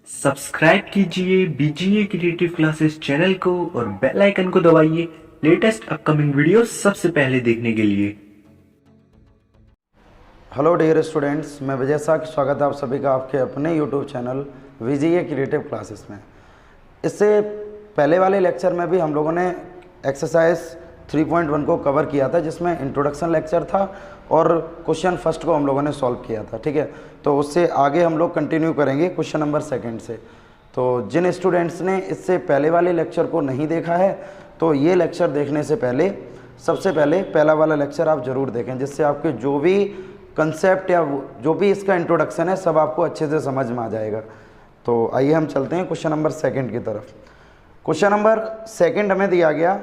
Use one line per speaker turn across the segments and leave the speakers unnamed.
Subscribe कीजिए VGA creative classes channel को और बेल आइकन को दबाइए लेटेस्ट अपकमिंग वीडियो सबसे पहले देखने के लिए।
हेलो डियर स्टूडेंट्स, मैं विजय शाह, स्वागत है आप सभी का आपके अपने YouTube channel BGA creative classes में। इससे पहले वाले लेक्चर में भी हम लोगों ने एक्सरसाइज 3.1 को कवर किया था, जिसमें इंट्रोडक्शन लेक्चर था और क्वेश्चन फर्स्ट को हम लोगों ने सॉल्व किया था। ठीक है, तो उससे आगे हम लोग कंटिन्यू करेंगे क्वेश्चन नंबर सेकंड से। तो जिन स्टूडेंट्स ने इससे पहले वाले लेक्चर को नहीं देखा है, तो ये लेक्चर देखने से पहले सबसे पहले पहला वाला लेक्चर आप ज़रूर देखें, जिससे आपके जो भी कंसेप्ट या जो भी इसका इंट्रोडक्शन है सब आपको अच्छे से समझ में आ जाएगा। तो आइए हम चलते हैं क्वेश्चन नंबर सेकंड की तरफ। क्वेश्चन नंबर सेकंड हमें दिया गया,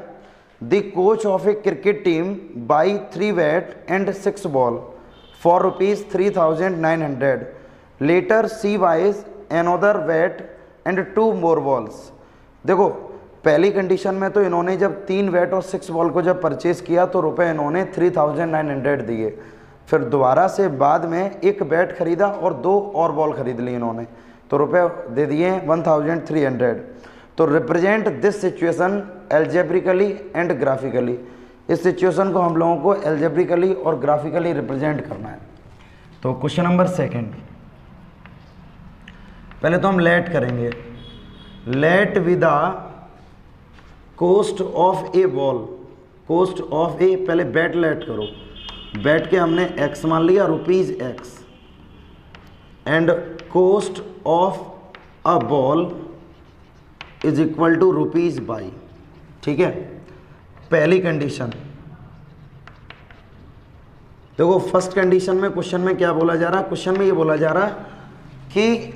the coach of a cricket team buy 3 bat and 6 ball for ₹3,900 later she buys another bat and 2 more balls. देखो, पहली कंडीशन में तो इन्होंने जब 3 बैट और 6 बॉल को जब परचेज किया तो रुपए इन्होंने 3,900 दिए। फिर दोबारा से बाद में एक बैट खरीदा और 2 और बॉल खरीद ली इन्होंने, तो रुपए दे दिए 1,300। तो represent this situation algebraically and graphically. इस सिचुएशन को हम लोगों को एल्जेब्रिकली और ग्राफिकली रिप्रेजेंट करना है। तो क्वेश्चन नंबर सेकंड, पहले तो हम लेट करेंगे। Let with cost of a ball, cost of a, पहले बैट लेट करो। बैट के हमने x मान लिया, ₹x, and cost of a ball is equal to ₹, by. ठीक है, पहली कंडीशन। देखो, फर्स्ट कंडीशन में क्वेश्चन में क्या बोला जा रहा है, क्वेश्चन में ये बोला जा रहा है कि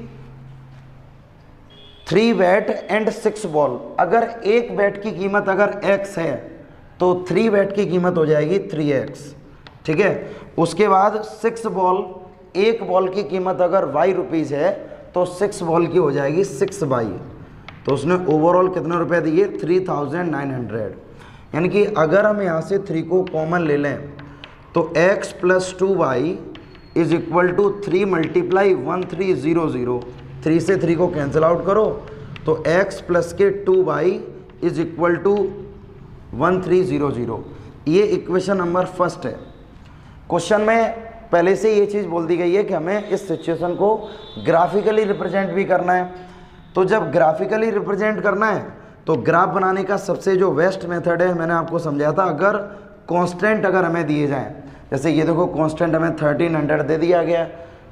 3 बैट एंड 6 बॉल, अगर एक बैट की कीमत अगर x है तो 3 बैट की कीमत हो जाएगी 3x। ठीक है, उसके बाद 6 बॉल, एक बॉल की कीमत अगर ₹y है तो 6 बॉल की हो जाएगी 6 बाई। तो उसने ओवरऑल कितने रुपए दिए, 3,900। यानी कि अगर हम यहाँ से 3 को कॉमन ले लें तो x + 2y is equal to 3 × 1300। 3 से 3 को कैंसिल आउट करो तो x + के 2y इज इक्वल टू 1300। ये इक्वेशन नंबर फर्स्ट है। क्वेश्चन में पहले से ये चीज़ बोल दी गई है कि हमें इस सिचुएशन को ग्राफिकली रिप्रेजेंट भी करना है। तो जब ग्राफिकली रिप्रेजेंट करना है तो ग्राफ बनाने का सबसे जो बेस्ट मेथड है, मैंने आपको समझाया था, अगर कांस्टेंट अगर हमें दिए जाएं, जैसे ये देखो कांस्टेंट हमें 1300 दे दिया गया,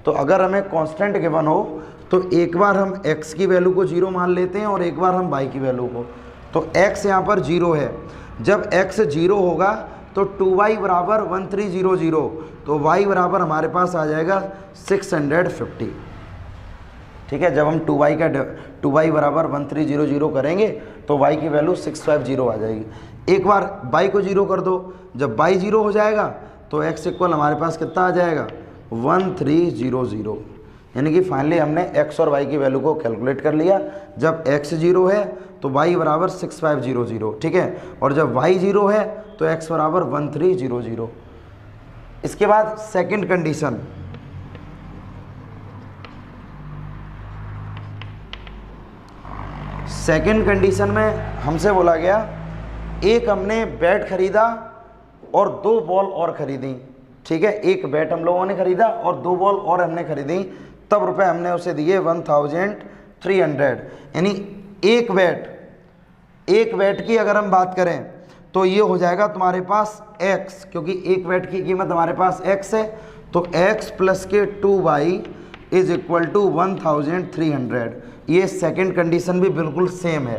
तो अगर हमें कांस्टेंट गिवन हो तो एक बार हम x की वैल्यू को 0 मान लेते हैं और एक बार हम y की वैल्यू को। तो x यहाँ पर 0 है, जब x 0 होगा तो 2y बराबर 1300, तो y बराबर हमारे पास आ जाएगा 650। ठीक है, जब हम 2y बराबर 1300 करेंगे तो y की वैल्यू 650 आ जाएगी। एक बार y को 0 कर दो, जब y 0 हो जाएगा तो x इक्वल हमारे पास कितना आ जाएगा, 1300। यानी कि फाइनली हमने x और y की वैल्यू को कैलकुलेट कर लिया। जब x 0 है तो y बराबर 6500। ठीक है, और जब y 0 है तो x बराबर 1300। इसके बाद सेकंड कंडीशन, सेकंड कंडीशन में हमसे बोला गया, एक हमने बैट खरीदा और 2 बॉल और खरीदी। ठीक है, एक बैट हम लोगों ने खरीदा और 2 बॉल और हमने खरीदी, तब रुपए हमने उसे दिए 1,300। यानी एक बैट की अगर हम बात करें तो ये हो जाएगा तुम्हारे पास x, क्योंकि एक बैट की कीमत हमारे पास x है, तो x + के 2y इज इक्वल टू 1,300। ये सेकंड कंडीशन भी बिल्कुल सेम है।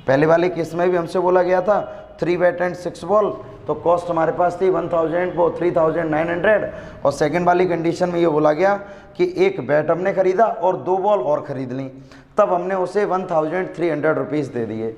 पहले वाले केस में भी हमसे बोला गया था 3 बैट एंड 6 बॉल, तो कॉस्ट हमारे पास थी 3,900, और सेकंड वाली कंडीशन में ये बोला गया कि एक बैट हमने खरीदा और 2 बॉल और खरीद ली, तब हमने उसे 1,300 दे दिए।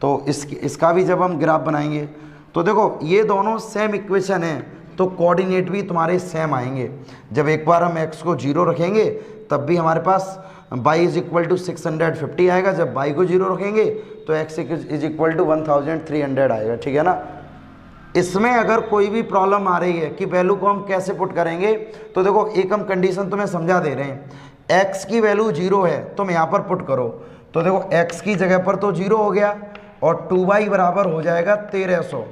तो इसका भी जब हम ग्राफ बनाएंगे तो देखो, ये दोनों सेम इक्वेशन है, तो कोऑर्डिनेट भी तुम्हारे सेम आएंगे। जब एक बार हम x को 0 रखेंगे तब भी हमारे पास y इज इक्वल टू 650 आएगा, जब y को 0 रखेंगे तो x इज इक्वल टू 1,300 आएगा। ठीक है ना। इसमें अगर कोई भी प्रॉब्लम आ रही है कि वैल्यू को हम कैसे पुट करेंगे, तो देखो, एक हम कंडीशन तुम्हें समझा दे रहे हैं। x की वैल्यू 0 है, तुम यहाँ पर पुट करो तो देखो x की जगह पर तो 0 हो गया और 2y बराबर हो जाएगा 1300,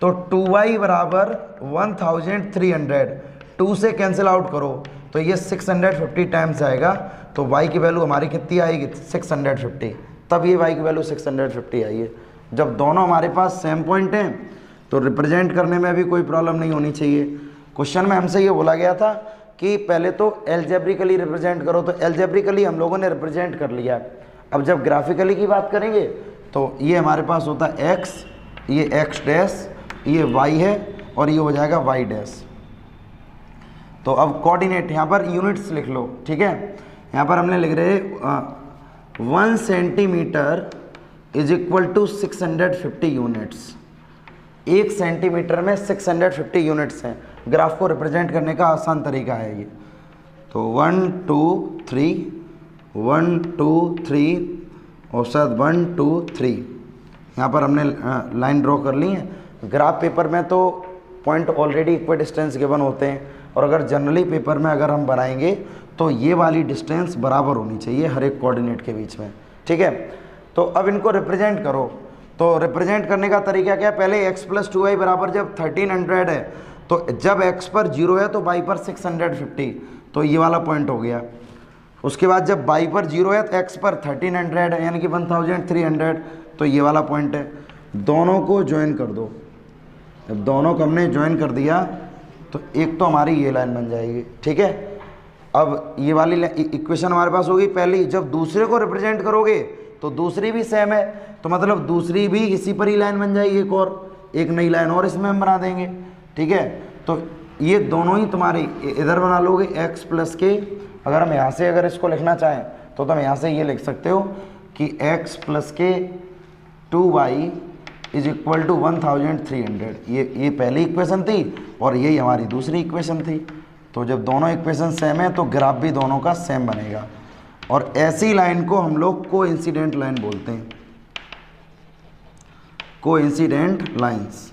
तो 2y बराबर 1300, 2 से कैंसिल आउट करो तो ये 650 टाइम्स आएगा, तो y की वैल्यू हमारी कितनी आएगी 650, तब ये y की वैल्यू 650 आई है। जब दोनों हमारे पास सेम पॉइंट हैं तो रिप्रेजेंट करने में भी कोई प्रॉब्लम नहीं होनी चाहिए। क्वेश्चन में हमसे ये बोला गया था कि पहले तो एल्जेब्रिकली रिप्रेजेंट करो, तो एल्जेब्रिकली हम लोगों ने रिप्रेजेंट कर लिया। अब जब ग्राफिकली की बात करेंगे तो ये हमारे पास होता है x, ये x डैश, ये y है और ये हो जाएगा y डैश। तो अब कोऑर्डिनेट यहाँ पर यूनिट्स लिख लो, ठीक है। यहाँ पर हमने लिख रहे 1 centimetre is equal to 650 units. 1 centimetre में 650 यूनिट्स हैं। ग्राफ को रिप्रेजेंट करने का आसान तरीका है ये। तो 1 2 3 1 2 3 और साथ 1 2 3 यहाँ पर हमने लाइन ड्रॉ कर ली है। ग्राफ पेपर में तो point already equal distance given होते हैं, और अगर जनरली पेपर में अगर हम बनाएंगे तो ये वाली डिस्टेंस बराबर होनी चाहिए हर एक कोऑर्डिनेट के बीच में, ठीक है। तो अब इनको रिप्रेजेंट करो, तो रिप्रेजेंट करने का तरीका क्या है, पहले x + 2y बराबर जब 1300 है तो जब x पर 0 है तो y पर 650, तो ये वाला पॉइंट हो गया। उसके बाद जब y पर 0 है तो x पर 1300 है यानी कि 1300, तो ये वाला पॉइंट है। दोनों को ज्वाइन कर दो। जब दोनों को हमने ज्वाइन कर दिया तो एक तो हमारी ये लाइन बन जाएगी, ठीक है। अब ये वाली इक्वेशन हमारे पास होगी पहली। जब दूसरे को रिप्रेजेंट करोगे तो दूसरी भी सेम है, तो मतलब दूसरी भी इसी पर ही लाइन बन जाएगी, एक नई लाइन और इसमें हम बना देंगे, ठीक है। तो ये दोनों ही तुम्हारी इधर बना लोगे x + k। अगर हम यहाँ से अगर इसको लिखना चाहें तो तुम यहाँ से ये लिख सकते हो कि x + k 2y is equal to 1300। ये पहली इक्वेशन थी और यही हमारी दूसरी इक्वेशन थी। तो जब दोनों इक्वेशन सेम है तो ग्राफ भी दोनों का सेम बनेगा, और ऐसी लाइन को हम लोग कोइंसिडेंट लाइन बोलते हैं, कोइंसिडेंट लाइंस।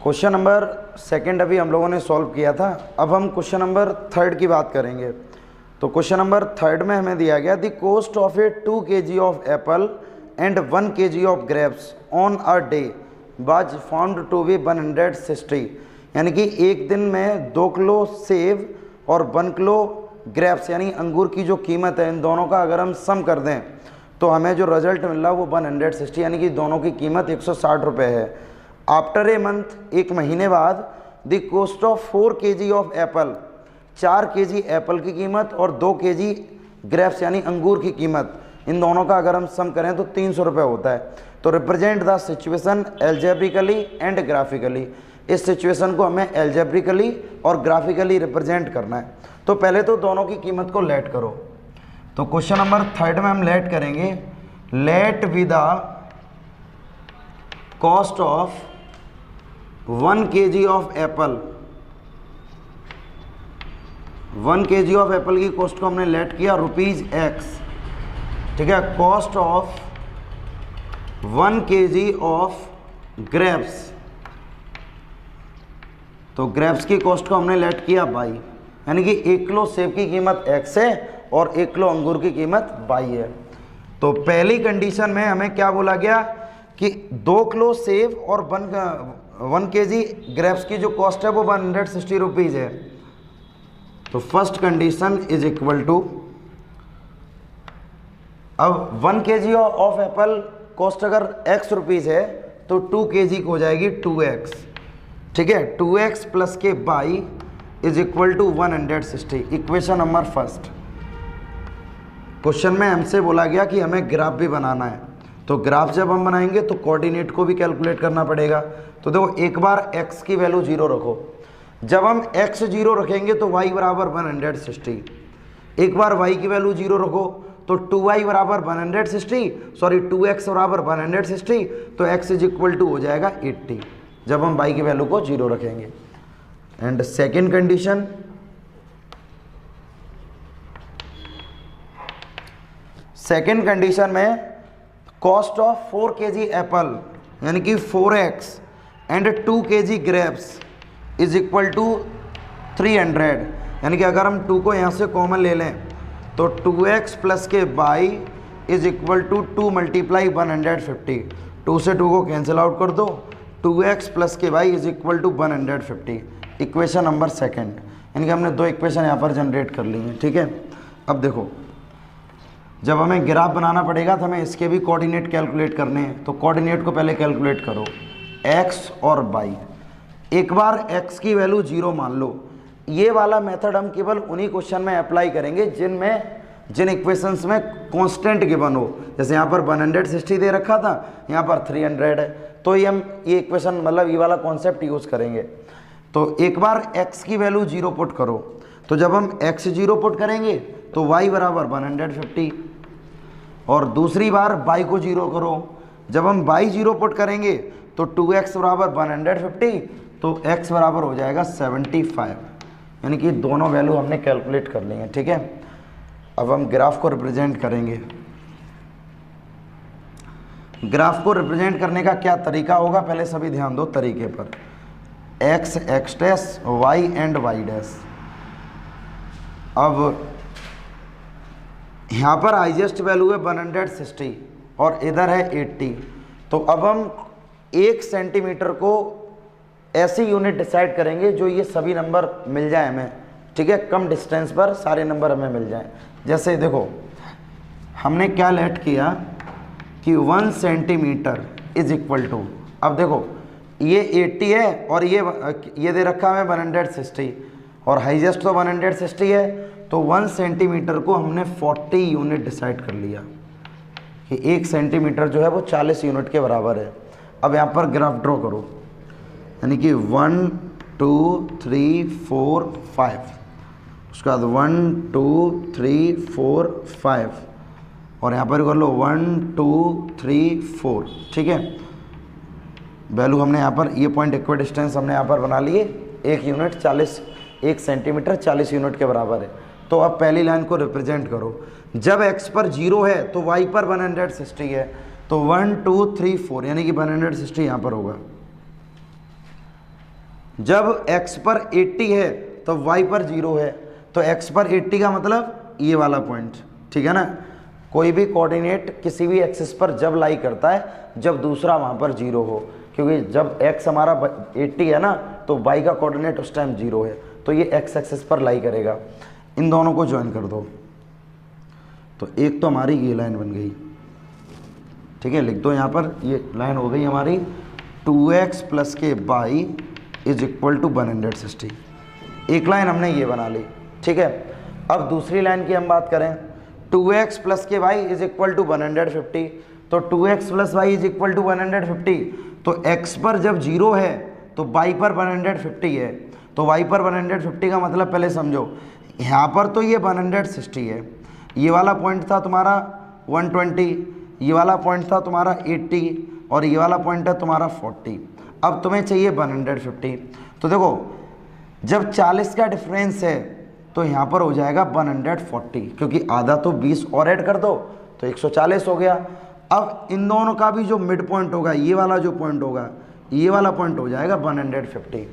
क्वेश्चन नंबर 2 अभी हम लोगों ने सॉल्व किया था। अब हम क्वेश्चन नंबर 3 की बात करेंगे। तो क्वेश्चन नंबर 3 में हमें दिया गया the cost of a 2 kg of apple and 1 kg of grapes on a day was found to be 160। यानी कि एक दिन में 2 किलो सेब और 1 किलो ग्रेप्स यानी अंगूर की जो कीमत है, इन दोनों का अगर हम सम कर दें तो हमें जो रिजल्ट मिल रहा है वो 160, यानी कि दोनों की कीमत 160 रुपये है। आफ्टर ए मंथ, एक महीने बाद, the cost of 4 kg of Apple, 4 kg Apple की कीमत और 2 kg ग्रेप्स यानी अंगूर की कीमत, इन दोनों का अगर हम सम करें तो 300 रुपये होता है। तो represent the situation algebraically and graphically. इस सिचुएशन को हमें एल्जेब्रिकली और ग्राफिकली रिप्रेजेंट करना है। तो पहले तो दोनों की कीमत को लेट करो। तो क्वेश्चन नंबर 3 में हम लेट करेंगे, let with the cost of 1 kg of apple. 1 kg of apple की कॉस्ट को हमने लेट किया ₹x, ठीक है। Cost of 1 kg of grapes, तो ग्रेप्स की कॉस्ट को हमने लेट किया y, यानी कि 1 किलो सेब की कीमत x है और 1 किलो अंगूर की कीमत y है। तो पहली कंडीशन में हमें क्या बोला गया कि 2 किलो सेब और 1 kg ग्रेप्स की जो कॉस्ट है वो 160 रुपीज़ है। तो first condition is equal to, अब 1 kg ऑफ एप्पल कॉस्ट अगर x रुपीज़ है तो 2 kg हो जाएगी 2x, ठीक है। 2x + k y is equal to 160। Equation number first. Question में हमसे बोला गया कि हमें ग्राफ भी बनाना है, तो ग्राफ जब हम बनाएंगे तो कोऑर्डिनेट को भी कैलकुलेट करना पड़ेगा। तो देखो, एक बार x की वैल्यू 0 रखो। जब हम x 0 रखेंगे तो y बराबर 160। एक बार y की वैल्यू 0 रखो तो 2y बराबर 2x बराबर 160, तो x इज इक्वल टू हो जाएगा 80 जब हम y की वैल्यू को 0 रखेंगे। And second condition, second condition में कॉस्ट ऑफ 4 kg एप्पल यानी कि 4x and 2 kg grapes is equal to 300, यानी कि अगर हम 2 को यहाँ से कॉमन ले लें तो 2x plus k y is equal to 2 multiply 150, 2 से 2 को कैंसिल आउट कर दो, 2x plus k y is equal to 150, equation number second, यानी कि हमने 2 इक्वेशन यहाँ पर जनरेट कर ली हैं। ठीक है, अब देखो जब हमें ग्राफ बनाना पड़ेगा तो हमें इसके भी कोऑर्डिनेट कैलकुलेट करने हैं, तो कोऑर्डिनेट को पहले कैलकुलेट करो, x और y। एक बार x की वैल्यू 0 मान लो, ये वाला मेथड हम केवल उन्हीं क्वेश्चन में अप्लाई करेंगे जिन इक्वेशंस में कांस्टेंट गिवन हो। जैसे यहाँ पर 160 दे रखा था, यहाँ पर 300 है, तो ये हम ये इक्वेशन मतलब ये वाला कॉन्सेप्ट यूज़ करेंगे। तो एक बार x की वैल्यू 0 पुट करो, तो जब हम x 0 पुट करेंगे तो y बराबर 150, और दूसरी बार y को 0 करो, जब हम y 0 पुट करेंगे तो 2x बराबर 150, तो x बराबर हो जाएगा 75, यानी कि दोनों वैल्यू हमने कैलकुलेट कर ली हैं। ठीक है, अब हम ग्राफ को रिप्रेजेंट करेंगे। ग्राफ को रिप्रेजेंट करने का क्या तरीका होगा, पहले सभी ध्यान दो तरीके पर, x x dash y and y dash. अब यहाँ पर हाईएस्ट वैल्यू है 160 और इधर है 80, तो अब हम 1 सेंटीमीटर को ऐसी यूनिट डिसाइड करेंगे जो ये सभी नंबर मिल जाए हमें। ठीक है, कम डिस्टेंस पर सारे नंबर हमें मिल जाएं। जैसे देखो हमने क्या लेट किया कि 1 सेंटीमीटर इज इक्वल टू, अब देखो ये 80 है और ये दे रखा है 160 और हाईएस्ट तो 160 है, तो 1 सेंटीमीटर को हमने 40 यूनिट डिसाइड कर लिया कि 1 सेंटीमीटर जो है वो 40 यूनिट के बराबर है। अब यहाँ पर ग्राफ ड्रॉ करो, यानी कि 1 2 3 4 5, उसके बाद 1 2 3 4 5, और यहाँ पर कर लो 1 2 3 4। ठीक है, वैल्यू हमने यहाँ पर ये पॉइंट इक्वल डिस्टेंस हमने यहाँ पर बना लिए, 1 यूनिट 40, 1 सेंटीमीटर 40 यूनिट के बराबर है। तो अब पहली लाइन को रिप्रेजेंट करो, जब x पर 0 है तो y पर 160 है, तो 1 2 3 4 यानी कि 160 यहाँ पर होगा। जब x पर 80 है तो y पर 0 है, तो x पर 80 का मतलब ये वाला पॉइंट। ठीक है ना, कोई भी कोऑर्डिनेट किसी भी एक्सिस पर जब लाई करता है जब दूसरा वहाँ पर 0 हो, क्योंकि जब x हमारा 80 है ना तो y का कोऑर्डिनेट उस टाइम 0 है, तो ये x एक्सिस पर लाई करेगा। इन दोनों को ज्वाइन कर दो, तो एक तो हमारी ये लाइन बन गई। ठीक है, लिख दो यहाँ पर, ये लाइन हो गई हमारी 2x plus k y is equal to 160। एक लाइन हमने ये बना ली। ठीक है, अब दूसरी लाइन की हम बात करें, 2x plus k y is equal to 150, तो 2x plus y is equal to 150, तो x पर जब 0 है तो y पर 150 है, तो y पर 150 का मतलब पहले समझो, यहाँ पर तो ये 160 है, ये वाला पॉइंट था तुम्हारा 120, ये वाला पॉइंट था तुम्हारा 80 और ये वाला पॉइंट है तुम्हारा 40। अब तुम्हें चाहिए 150, तो देखो जब 40 का डिफरेंस है तो यहाँ पर हो जाएगा 140, क्योंकि आधा तो 20 और ऐड कर दो तो 140 हो गया। अब इन दोनों का भी जो मिड पॉइंट होगा, ये वाला जो पॉइंट होगा, ये वाला पॉइंट हो जाएगा 150।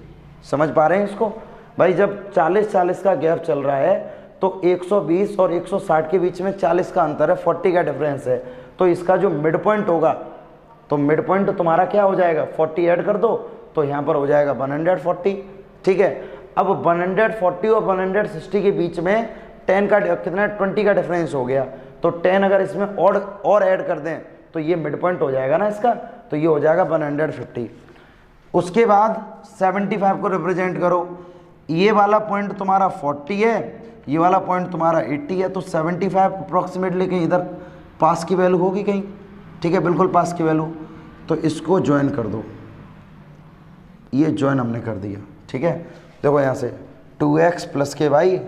समझ पा रहे हैं इसको भाई? जब 40-40 का गैप चल रहा है तो 120 और 160 के बीच में 40 का अंतर है, 40 का डिफरेंस है, तो इसका जो मिड पॉइंट होगा, तो मिड पॉइंट तुम्हारा क्या हो जाएगा, 40 ऐड कर दो तो यहाँ पर हो जाएगा 140। ठीक है, अब 140 और 160 के बीच में 10 का कितना 20 का डिफरेंस हो गया, तो 10 अगर इसमें और ऐड कर दें तो ये मिड पॉइंट हो जाएगा ना इसका, तो ये हो जाएगा 150। उसके बाद 75 को रिप्रेजेंट करो, ये वाला पॉइंट तुम्हारा 40 है, ये वाला पॉइंट तुम्हारा 80 है, तो 75 अप्रॉक्सीमेटली कहीं इधर पास की वैल्यू होगी कहीं। ठीक है, बिल्कुल पास की वैल्यू, तो इसको ज्वाइन कर दो, ये ज्वाइन हमने कर दिया। ठीक है, देखो यहाँ से 2x प्लस के वाई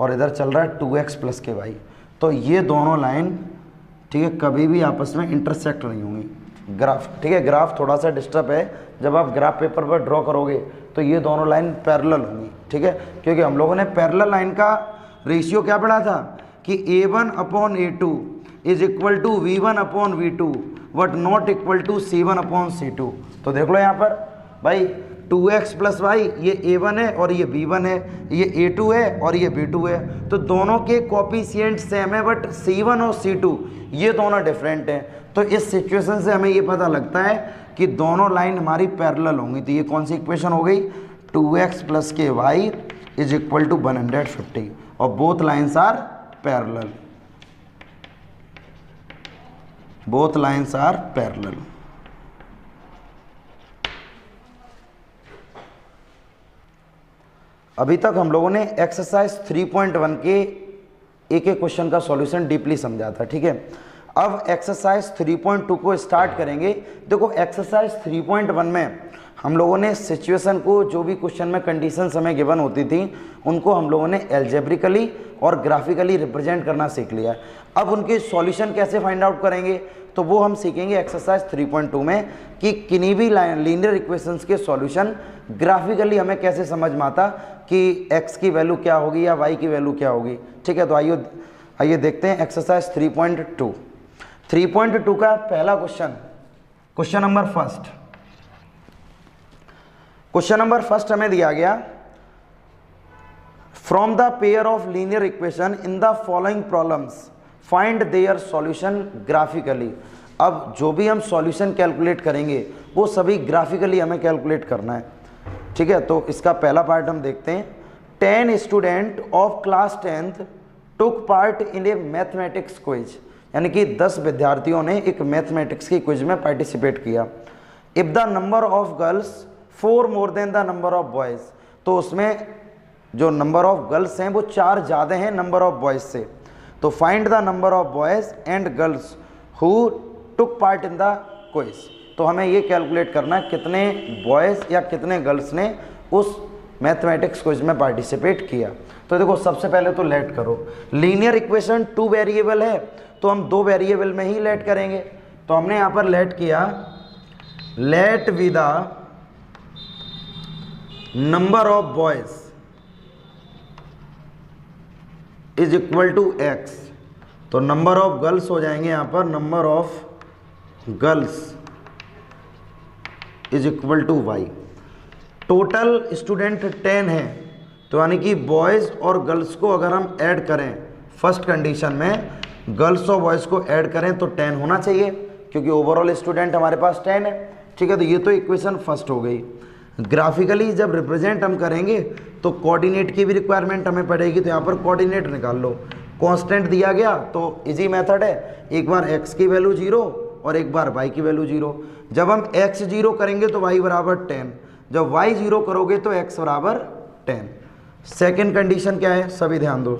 और इधर चल रहा है 2x प्लस के वाई, तो ये दोनों लाइन ठीक है कभी भी आपस में इंटरसेक्ट नहीं होंगी। ग्राफ ठीक है, ग्राफ थोड़ा सा डिस्टर्ब है, जब आप ग्राफ पेपर पर ड्रॉ करोगे तो ये दोनों लाइन पैरेलल होंगी। ठीक है, क्योंकि हम लोगों ने पैरेलल लाइन का रेशियो क्या पढ़ा था कि a1/a2 is equal to v1/v2 but not equal to c1/c2। तो देख लो यहाँ पर भाई 2x प्लस वाई, ये a1 है और ये b1 है, ये a2 है और ये b2 है। तो दोनों के कोफिशिएंट सेम है, बट c1 और c2 ये दोनों डिफरेंट हैं। तो इस सिचुएशन से हमें ये पता लगता है कि दोनों लाइन हमारी पैरेलल होंगी। तो ये कौन सी इक्वेशन हो गई, 2x प्लस के वाई इज इक्वल टू 150 और both lines are parallel, both lines are parallel. अभी तक हम लोगों ने एक्सरसाइज 3.1 के एक एक क्वेश्चन का सॉल्यूशन डीपली समझा था, ठीक है। अब एक्सरसाइज 3.2 को स्टार्ट करेंगे। देखो एक्सरसाइज 3.1 में हम लोगों ने सिचुएशन को, जो भी क्वेश्चन में कंडीशंस हमें गिवन होती थी, उनको हम लोगों ने एल्जेब्रिकली और ग्राफिकली रिप्रेजेंट करना सीख लिया। अब उनके सॉल्यूशन कैसे फाइंड आउट करेंगे, तो वो हम सीखेंगे एक्सरसाइज 3.2 में कि किन्हीं भी लीनियर इक्वेशंस के सॉल्यूशन ग्राफिकली हमें कैसे समझ में आता कि x की वैल्यू क्या होगी या y की वैल्यू क्या होगी, ठीक है। तो आइए देखते हैं एक्सरसाइज 3.2। 3.2 का पहला question, question number first. Question number first हमें दिया गया, from the pair of linear equation in the following problems find their solution graphically. अब जो भी हम सॉल्यूशन कैलकुलेट करेंगे वो सभी ग्राफिकली हमें कैलकुलेट करना है, ठीक है। तो इसका पहला पार्ट हम देखते हैं। 10 student of class 10th took part in A mathematics quiz, यानी कि 10 विद्यार्थियों ने एक मैथमेटिक्स की क्विज में पार्टिसिपेट किया। If the number of girls 4 more than the number of boys, तो उसमें जो नंबर ऑफ गर्ल्स हैं वो 4 ज़्यादा हैं नंबर ऑफ बॉयज़ से। तो find the number of boys and girls who took part in the quiz. तो हमें ये कैलकुलेट करना है कितने बॉयज़ या कितने गर्ल्स ने उस मैथमेटिक्स क्विज में पार्टिसिपेट किया। तो देखो सबसे पहले तो लेट करो, लीनियर इक्वेशन 2 वेरिएबल है तो हम 2 वेरिएबल में ही लेट करेंगे। तो हमने यहाँ पर लेट किया, let with the number of boys is equal to x। तो नंबर ऑफ गर्ल्स हो जाएंगे यहाँ पर, number of girls is equal to y। Total student 10 है, तो यानी कि बॉयज़ और गर्ल्स को अगर हम ऐड करें, फर्स्ट कंडीशन में गर्ल्स और बॉयज़ को ऐड करें तो 10 होना चाहिए, क्योंकि ओवरऑल स्टूडेंट हमारे पास 10 है, ठीक है। तो ये तो इक्वेशन फर्स्ट हो गई। ग्राफिकली जब रिप्रेजेंट हम करेंगे तो कोऑर्डिनेट की भी रिक्वायरमेंट हमें पड़ेगी। तो यहाँ पर कोऑर्डिनेट निकाल लो, कांस्टेंट दिया गया तो इजी मेथड है, एक बार x की वैल्यू 0 और एक बार y की वैल्यू 0। जब हम x 0 करेंगे तो y बराबर 10, जब y 0 करोगे तो x बराबर 10। सेकेंड कंडीशन क्या है, सभी ध्यान दो।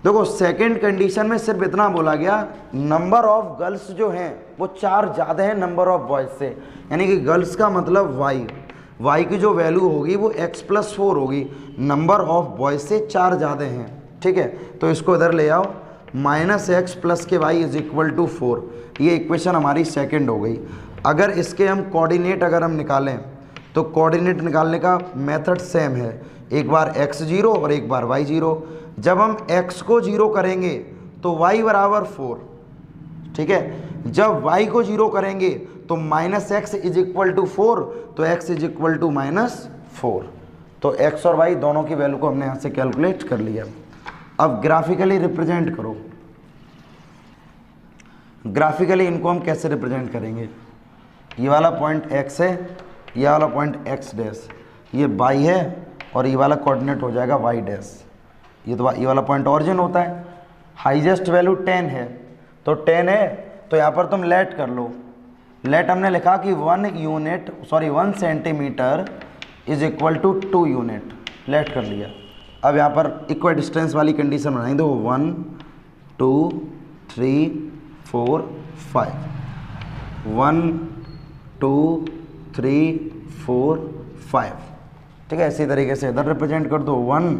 देखो सेकेंड कंडीशन में सिर्फ इतना बोला गया, नंबर ऑफ गर्ल्स जो हैं वो 4 ज़्यादा हैं नंबर ऑफ बॉयज़ से, यानी कि गर्ल्स का मतलब y की जो वैल्यू होगी वो x + 4 होगी, नंबर ऑफ बॉयज़ से 4 ज़्यादा हैं, ठीक है। तो इसको इधर ले आओ, -x + के y इज इक्वल टू 4। ये इक्वेशन हमारी सेकेंड हो गई। अगर इसके हम कोऑर्डिनेट अगर हम निकालें तो कोऑर्डिनेट निकालने का मेथड सेम है, एक बार x 0 और एक बार y 0। जब हम x को 0 करेंगे तो y बराबर 4, ठीक है। जब y को 0 करेंगे तो -x इज इक्वल टू 4, तो x इज इक्वल टू -4। तो x और y दोनों की वैल्यू को हमने यहाँ से कैलकुलेट कर लिया। अब ग्राफिकली रिप्रेजेंट करो, ग्राफिकली इनको हम कैसे रिप्रेजेंट करेंगे। ये वाला पॉइंट x है, ये वाला पॉइंट x डैश, ये y है और ये वाला कोऑर्डिनेट हो जाएगा y डैश। ये वाला पॉइंट ऑरिजिन होता है। हाईएस्ट वैल्यू 10 है, तो 10 है तो यहाँ पर तुम लेट कर लो। लेट हमने लिखा कि 1 centimetre is equal to 2 unit, let कर लिया। अब यहाँ पर इक्वल डिस्टेंस वाली कंडीशन बनाई दो, 1 2 3 4 5, 1 2 3 4 5, ठीक है। इसी तरीके से इधर रिप्रेजेंट कर दो, 1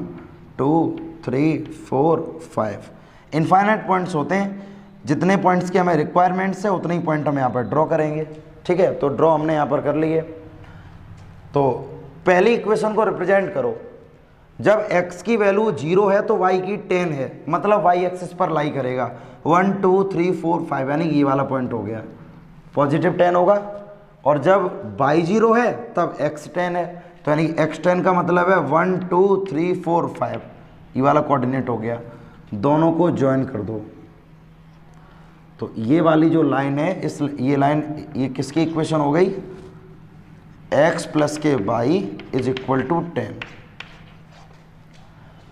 2 3 4 5। इनफाइनाइट पॉइंट्स होते हैं, जितने पॉइंट्स की हमें रिक्वायरमेंट्स है उतने ही पॉइंट हम यहाँ पर ड्रॉ करेंगे, ठीक है। तो ड्रॉ हमने यहाँ पर कर लिए। तो पहली इक्वेशन को रिप्रेजेंट करो, जब x की वैल्यू 0 है तो y की 10 है, मतलब y एक्सिस पर लाई करेगा। 1 2 3 4 5, यानी ये वाला पॉइंट हो गया, पॉजिटिव 10 होगा। और जब y 0 है तब x 10 है, तो यानी x 10 का मतलब है 1 2 3 4 5, ये वाला कोऑर्डिनेट हो गया। दोनों को ज्वाइन कर दो, तो ये वाली जो लाइन है, ये लाइन, ये किसकी इक्वेशन हो गई, x plus k y is equal to 10।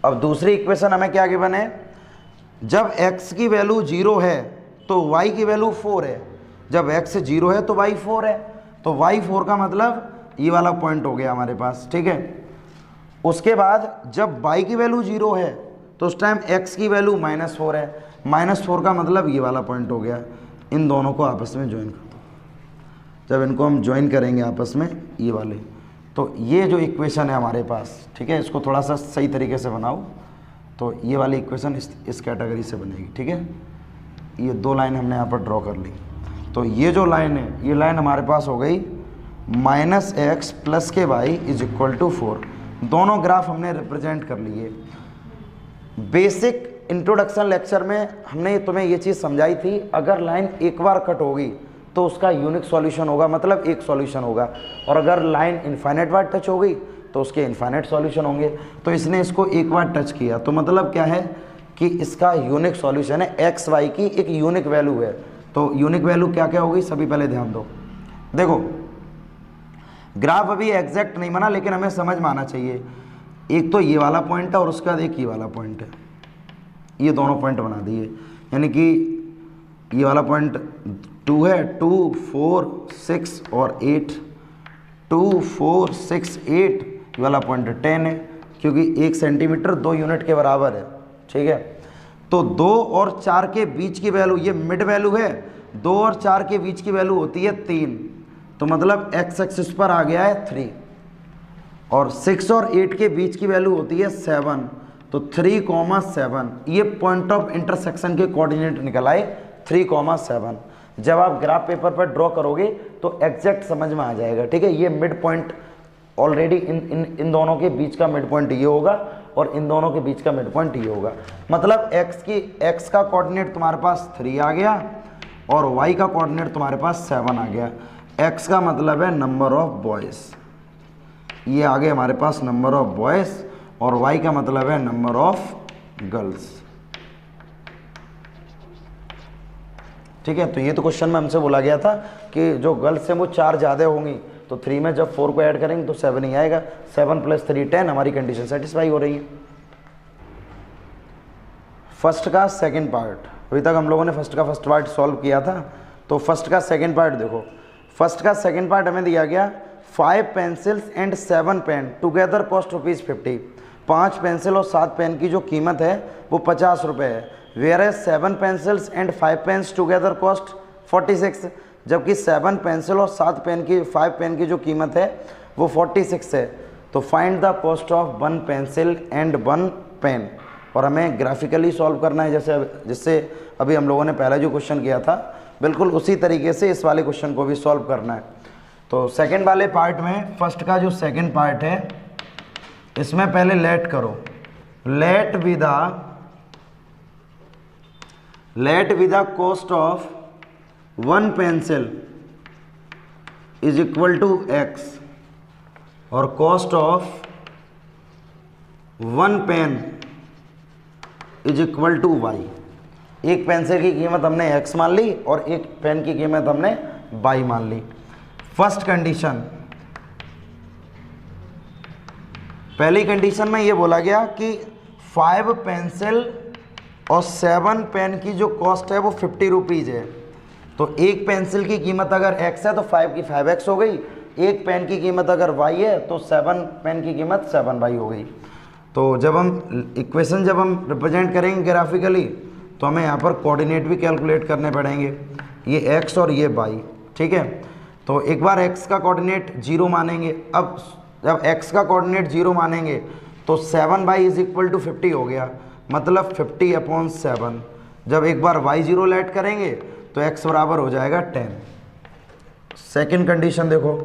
अब दूसरी इक्वेशन हमें क्या गिवन है, जब x की वैल्यू 0 है तो y की वैल्यू 4 है, जब x 0 है तो y 4 है, तो y 4 का मतलब ये वाला पॉइंट हो गया हमारे पास, ठीक है। उसके बाद जब y की वैल्यू 0 है तो उस टाइम x की वैल्यू -4 है, -4 का मतलब ये वाला पॉइंट हो गया। इन दोनों को आपस में ज्वाइन कर दो, जब इनको हम ज्वाइन करेंगे आपस में ये वाले, तो ये जो इक्वेशन है हमारे पास, ठीक है, इसको थोड़ा सा सही तरीके से बनाओ, तो ये वाली इक्वेशन इस कैटेगरी से बनेगी, ठीक है। ये दो लाइन हमने यहाँ पर ड्रॉ कर ली, तो ये जो लाइन है, ये लाइन हमारे पास हो गई -x plus k y is equal to 4। दोनों ग्राफ हमने रिप्रेजेंट कर लिए। बेसिक इंट्रोडक्शन लेक्चर में हमने तुम्हें ये चीज़ समझाई थी, अगर लाइन एक बार कट होगी तो उसका यूनिक सॉल्यूशन होगा, मतलब एक सॉल्यूशन होगा, और अगर लाइन इनफाइनाइट बार टच हो गई तो उसके इनफाइनाइट सॉल्यूशन होंगे। तो इसने इसको एक बार टच किया, तो मतलब क्या है कि इसका यूनिक सॉल्यूशन है, एक्स वाई की एक यूनिक वैल्यू है। तो यूनिक वैल्यू क्या क्या होगी, सभी पहले ध्यान दो। देखो ग्राफ अभी एग्जैक्ट नहीं बना, लेकिन हमें समझ में आना चाहिए। एक तो ये वाला पॉइंट है और उसके बाद एक ये वाला पॉइंट है, ये दोनों पॉइंट बना दिए, यानी कि ये वाला पॉइंट 2 है, 2 4 6 और 8, 2 4 6 8, ये वाला पॉइंट 10 है, क्योंकि 1 सेंटीमीटर 2 यूनिट के बराबर है, ठीक है। तो 2 और 4 के बीच की वैल्यू, ये मिड वैल्यू है, 2 और 4 के बीच की वैल्यू होती है 3, तो मतलब x एक्सिस पर आ गया है 3, और 6 और 8 के बीच की वैल्यू होती है 7, तो 3,7, ये पॉइंट ऑफ इंटरसेक्शन के कोऑर्डिनेट निकल आए 3,7। जब आप ग्राफ पेपर पर ड्रॉ करोगे तो एग्जैक्ट समझ में आ जाएगा, ठीक है। ये मिड पॉइंट ऑलरेडी इन दोनों के बीच का मिड पॉइंट ये होगा और इन दोनों के बीच का मिड पॉइंट ये होगा। मतलब x का कोऑर्डिनेट तुम्हारे पास 3 आ गया और y का कोऑर्डिनेट तुम्हारे पास 7 आ गया। x का मतलब है नंबर ऑफ बॉयज़, ये आ गए हमारे पास नंबर ऑफ बॉयज़, और y का मतलब है नंबर ऑफ गर्ल्स, ठीक है। तो ये तो क्वेश्चन में हमसे बोला गया था कि जो गर्ल्स हैं वो 4 ज़्यादा होंगी, तो 3 में जब 4 को ऐड करेंगे तो 7 ही आएगा, 7 + 3 10, हमारी कंडीशन सेटिस्फाई हो रही है। फर्स्ट का सेकंड पार्ट, अभी तक हम लोगों ने फर्स्ट का फर्स्ट पार्ट सॉल्व किया था, तो फर्स्ट का सेकंड पार्ट देखो। फर्स्ट का सेकंड पार्ट हमें दिया गया 5 pencils and 7 pen together cost ₹50। 5 pencil और 7 पेन की जो कीमत है वो 50 रुपये है। Whereas 7 pencils and 5 pens together cost 46, जबकि 7 पेंसिल और 5 पेन की जो कीमत है वो 46 है। तो find the cost of 1 pencil and 1 pen, और हमें ग्राफिकली सॉल्व करना है, जिससे अभी हम लोगों ने पहला जो क्वेश्चन किया था बिल्कुल उसी तरीके से इस वाले क्वेश्चन को भी सॉल्व करना है। तो सेकंड वाले पार्ट में फर्स्ट का जो सेकंड पार्ट है, इसमें पहले लेट करो, let with the cost of 1 pencil is equal to x और cost of 1 pen is equal to y। एक पेंसिल की कीमत हमने x मान ली और एक पेन की कीमत हमने y मान ली। फर्स्ट कंडीशन, पहली कंडीशन में ये बोला गया कि 5 पेंसिल और 7 पेन की जो कॉस्ट है वो 50 रुपीज़ है। तो एक पेंसिल की कीमत अगर x है तो 5 की 5x हो गई, एक पेन की कीमत अगर y है तो 7 पेन की कीमत 7y हो गई। तो जब हम इक्वेशन रिप्रेजेंट करेंगे ग्राफिकली, तो हमें यहाँ पर कोऑर्डिनेट भी कैलकुलेट करने पड़ेंगे, ये x और ये y, ठीक है। तो एक बार x का कोऑर्डिनेट 0 मानेंगे, अब जब x का कोऑर्डिनेट 0 मानेंगे तो 7y इज इक्वल टू 50 हो गया, मतलब 50/7। जब एक बार y 0 लेट करेंगे तो x बराबर हो जाएगा 10। सेकेंड कंडीशन देखो,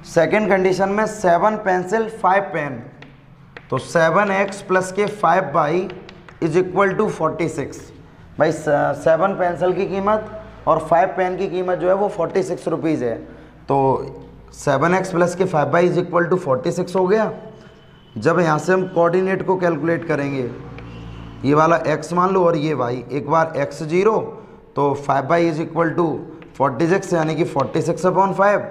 सेकेंड कंडीशन में 7 पेंसिल 5 पेन, तो 7x प्लस के 5y इज इक्वल टू 46। भाई 7 पेंसिल की कीमत और 5 पेन की कीमत जो है वो 46 रुपीज़ है। तो 7x प्लस के 5y इज इक्वल टू 46 हो गया। जब यहाँ से हम कोऑर्डिनेट को कैलकुलेट करेंगे, ये वाला x मान लो और ये y, एक बार x 0 तो 5y इज इक्वल टू 46 यानी कि 46/5,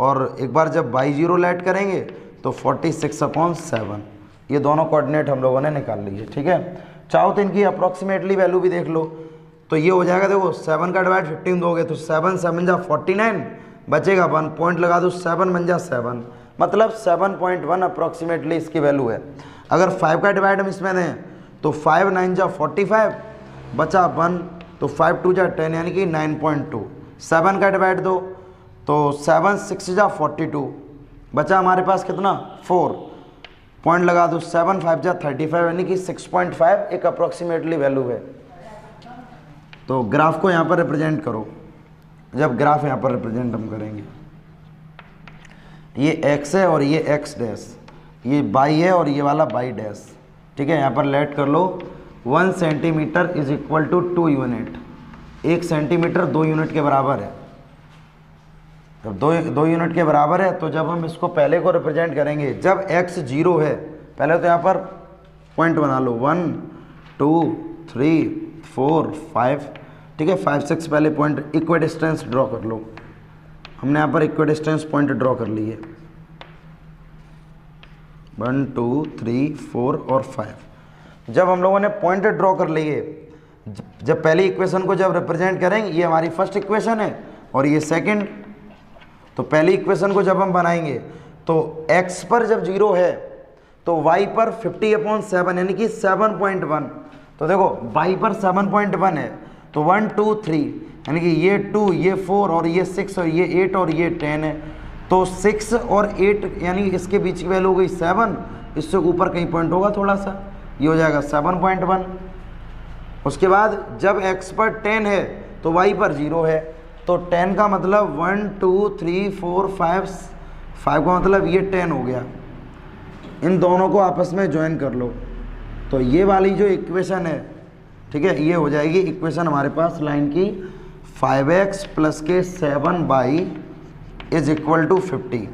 और एक बार जब y 0 ऐड करेंगे तो 46/7। ये दोनों कोऑर्डिनेट हम लोगों ने निकाल लिए, ठीक है। चाहो तो इनकी अप्रॉक्सीमेटली वैल्यू भी देख लो, तो ये हो जाएगा, देखो 7 का डिवाइड 15 दोगे तो 7 7 जा 49, बचेगा 1 पॉइंट लगा दो, 7 बन जा 7, मतलब 7.1 अप्रॉक्सीमेटली इसकी वैल्यू है। अगर 5 का डिवाइड हम इसमें दें तो 5 9 जा 45, बचा 1, तो 5 2 जा 10 यानी कि 9.2। 7 का डिवाइड दो तो 7 6 जा 42, बचा हमारे पास कितना 4, पॉइंट लगा दो, 7 5 जा 35 यानी कि 6.5 एक अप्रॉक्सीमेटली वैल्यू है। तो ग्राफ को यहाँ पर रिप्रेजेंट करो। जब ग्राफ यहाँ पर रिप्रेजेंट हम करेंगे, ये x है और ये x डैश, ये y है और ये वाला y डैश, ठीक है। यहाँ पर लेट कर लो 1 centimetre is equal to 2 unit. 1 centimetre 2 unit के बराबर है। जब दो यूनिट के बराबर है तो जब हम इसको पहले को रिप्रेजेंट करेंगे, जब x 0 है, पहले तो यहाँ पर पॉइंट बना लो 1 2 3 4 5, ठीक है। 5 6 पहले पॉइंट इक्वी डिस्टेंस ड्रॉ कर लो। हमने यहाँ पर इक्वी डिस्टेंस पॉइंट ड्रॉ कर लिए 1 2 3 4 और 5। जब हम लोगों ने पॉइंट ड्रॉ कर लिए, जब पहली इक्वेशन को जब रिप्रेजेंट करेंगे, ये हमारी फर्स्ट इक्वेशन है और ये सेकंड। तो पहली इक्वेशन को जब हम बनाएंगे तो x पर जब 0 है तो y पर 50/7 यानी कि 7.1। तो देखो y पर 7.1 है तो 1 2 3 यानी कि ये 2 ये 4 और ये 6 और ये 8 और ये 10 है। तो 6 और 8 यानी इसके बीच की वैल्यू हो गई 7, इससे ऊपर कहीं पॉइंट होगा थोड़ा सा, ये हो जाएगा 7.1। उसके बाद जब x पर 10 है तो y पर 0 है, तो 10 का मतलब 1 2 3 4 5 का मतलब ये 10 हो गया। इन दोनों को आपस में ज्वाइन कर लो तो ये वाली जो इक्वेशन है, ठीक है, ये हो जाएगी इक्वेशन हमारे पास लाइन की 5x प्लस के 7y इज इक्वल टू 50।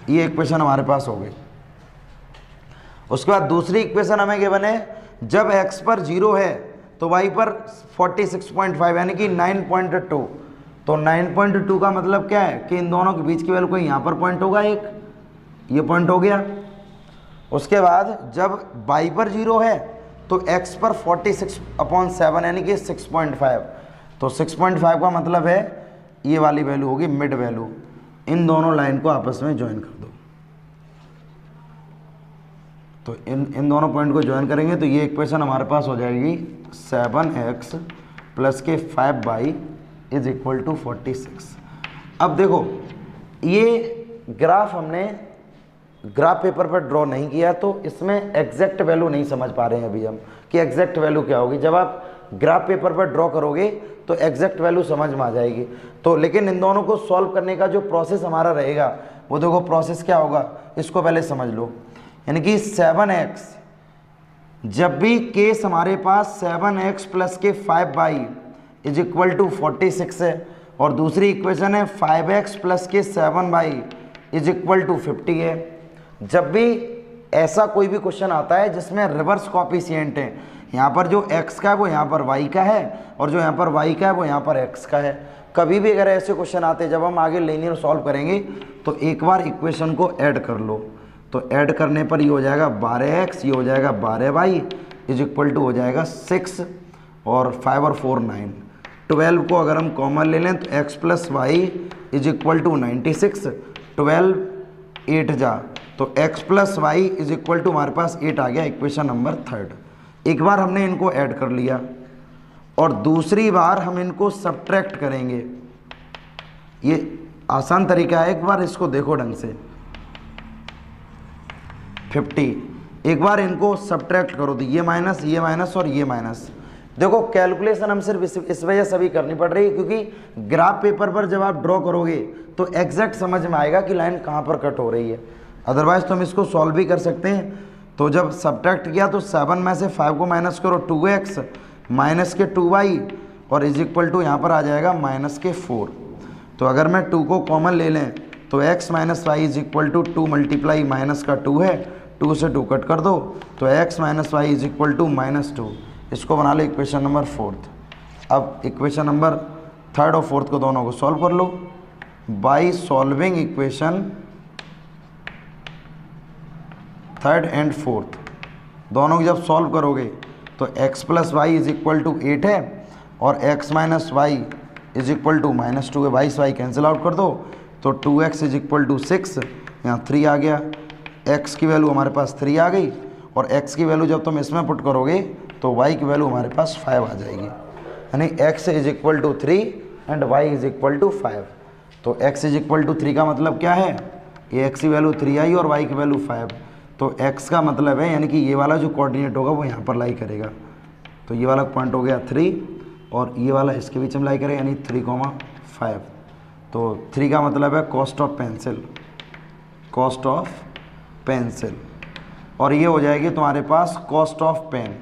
ये इक्वेशन हमारे पास हो गई। उसके बाद दूसरी इक्वेशन हमें गिवन है, जब x पर 0 है तो y पर 46.5 यानी कि 9.2। तो 9.2 का मतलब क्या है कि इन दोनों के बीच की वैल्यू कोई यहाँ पर पॉइंट होगा, एक ये पॉइंट हो गया। उसके बाद जब y पर 0 है तो x पर 46/7 यानी कि 6.5। तो 6.5 का मतलब है ये वाली वैल्यू होगी मिड वैल्यू। इन दोनों लाइन को आपस में ज्वाइन कर दो। तो इन दोनों पॉइंट को ज्वाइन करेंगे तो ये इक्वेशन हमारे पास हो जाएगी 7x प्लस के 5y इज इक्वल टू 46। अब देखो ये ग्राफ हमने ग्राफ पेपर पर ड्रॉ नहीं किया तो इसमें एग्जैक्ट वैल्यू नहीं समझ पा रहे हैं अभी हम कि एग्जैक्ट वैल्यू क्या होगी। जब आप ग्राफ पेपर पर ड्रॉ करोगे तो एग्जैक्ट वैल्यू समझ में आ जाएगी। तो लेकिन इन दोनों को सॉल्व करने का जो प्रोसेस हमारा रहेगा वो देखो प्रोसेस क्या होगा, इसको पहले समझ लो। यानी कि 7x, जब भी केस हमारे पास 7x प्लस के 5y इज इक्वल टू 46 है और दूसरी इक्वेशन है 5x प्लस के 7y इज इक्वल टू 50 है। जब भी ऐसा कोई भी क्वेश्चन आता है जिसमें रिवर्स कॉफिशिएंट है, यहाँ पर जो x का है वो यहाँ पर y का है और जो यहाँ पर y का है वो यहाँ पर x का है, कभी भी अगर ऐसे क्वेश्चन आते हैं जब हम आगे लीनियर सॉल्व करेंगे तो एक बार इक्वेशन को ऐड कर लो। तो ऐड करने पर ये हो जाएगा 12x, ये हो जाएगा 12y इज इक्वल टू हो जाएगा 6 और 5 और 4 9। 12 को अगर हम कॉमन ले लें तो x plus Y is equal to 96। 12 8 जा तो x plus Y is equal to हमारे पास 8 आ गया, इक्वेशन नंबर 3। एक बार हमने इनको ऐड कर लिया और दूसरी बार हम इनको सब्ट्रैक्ट करेंगे। ये आसान तरीका है, एक बार इसको देखो ढंग से। 50 एक बार इनको सब्ट्रैक्ट करो तो ये माइनस और ये माइनस। देखो कैलकुलेशन हम सिर्फ इस वजह से भी करनी पड़ रही है क्योंकि ग्राफ पेपर पर जब आप ड्रॉ करोगे तो एग्जैक्ट समझ में आएगा कि लाइन कहाँ पर कट हो रही है। अदरवाइज तो हम इसको सॉल्व भी कर सकते हैं। तो जब सब्ट्रैक्ट किया तो 7 में से 5 को माइनस करो 2x, माइनस के 2y और इज इक्वल टू यहाँ पर आ जाएगा माइनस के 4। तो अगर मैं 2 को कॉमन ले लें तो x minus Y is equal to 2 multiply minus का 2 है, 2 से 2 कट कर दो तो x minus Y is equal to -2। इसको बना लो इक्वेशन नंबर 4। अब इक्वेशन नंबर 3rd और 4th को दोनों को सॉल्व कर लो। By solving equation 3rd and 4th दोनों को जब सॉल्व करोगे तो x plus Y is equal to 8 है और x minus Y is equal to -2 है। वाई से वाई कैंसिल आउट कर दो तो 2x इज इक्वल टू 6, यहाँ 3 आ गया। x की वैल्यू हमारे पास 3 आ गई और x की वैल्यू जब तुम इसमें पुट करोगे तो y की वैल्यू हमारे पास 5 आ जाएगी, यानी x is equal to 3 and y is equal to 5। तो x इज इक्वल टू 3 का मतलब क्या है, ये x की वैल्यू 3 आई और y की वैल्यू 5। तो x का मतलब है यानी कि ये वाला जो कोऑर्डिनेट होगा वो यहाँ पर लाई करेगा। तो ये वाला पॉइंट हो गया 3 और ये वाला इसके बीच में लाई करेगा यानी 3,5। तो 3 का मतलब है cost of pencil, cost of pencil, और ये हो जाएगी तुम्हारे पास कॉस्ट ऑफ पेन।